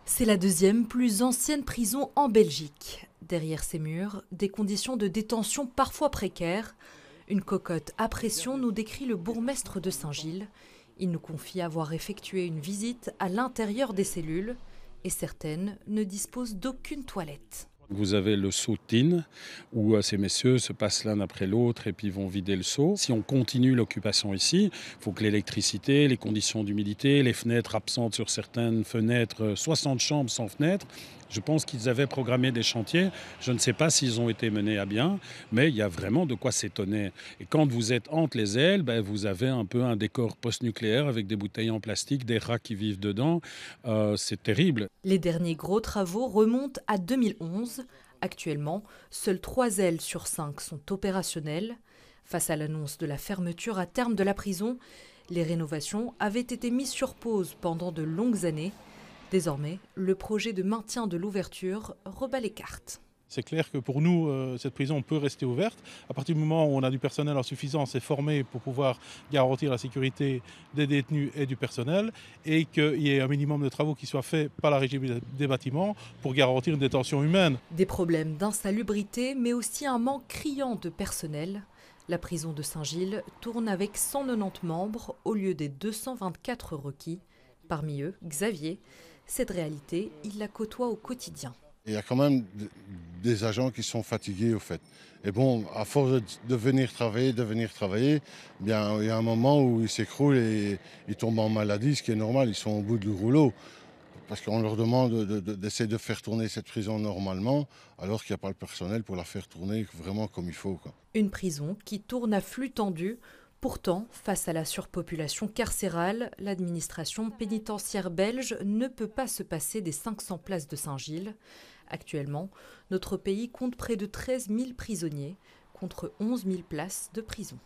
C'est la deuxième plus ancienne prison en Belgique. Derrière ces murs, des conditions de détention parfois précaires. Une cocotte à pression nous décrit le bourgmestre de Saint-Gilles. Il nous confie avoir effectué une visite à l'intérieur des cellules et certaines ne disposent d'aucune toilette. Vous avez le seau de Tine, où ces messieurs se passent l'un après l'autre et puis vont vider le seau. Si on continue l'occupation ici, il faut que l'électricité, les conditions d'humidité, les fenêtres absentes sur certaines fenêtres, 60 chambres sans fenêtres. Je pense qu'ils avaient programmé des chantiers. Je ne sais pas s'ils ont été menés à bien, mais il y a vraiment de quoi s'étonner. Et quand vous êtes entre les ailes, vous avez un peu un décor post-nucléaire avec des bouteilles en plastique, des rats qui vivent dedans. C'est terrible. Les derniers gros travaux remontent à 2011. Actuellement, seules 3 ailes sur 5 sont opérationnelles. Face à l'annonce de la fermeture à terme de la prison, les rénovations avaient été mises sur pause pendant de longues années. Désormais, le projet de maintien de l'ouverture rebat les cartes. C'est clair que pour nous, cette prison peut rester ouverte. À partir du moment où on a du personnel en suffisance et formé pour pouvoir garantir la sécurité des détenus et du personnel, et qu'il y ait un minimum de travaux qui soient faits par la régie des bâtiments pour garantir une détention humaine. Des problèmes d'insalubrité, mais aussi un manque criant de personnel. La prison de Saint-Gilles tourne avec 190 membres au lieu des 224 requis. Parmi eux, Xavier. Cette réalité, il la côtoie au quotidien. Il y a quand même des agents qui sont fatigués au fait. Et bon, à force de venir travailler, bien, il y a un moment où ils s'écroulent et ils tombent en maladie, ce qui est normal, ils sont au bout du rouleau. Parce qu'on leur demande d'essayer de faire tourner cette prison normalement, alors qu'il n'y a pas le personnel pour la faire tourner vraiment comme il faut, quoi. Une prison qui tourne à flux tendu. Pourtant, face à la surpopulation carcérale, l'administration pénitentiaire belge ne peut pas se passer des 500 places de Saint-Gilles. Actuellement, notre pays compte près de 13 000 prisonniers contre 11 000 places de prison.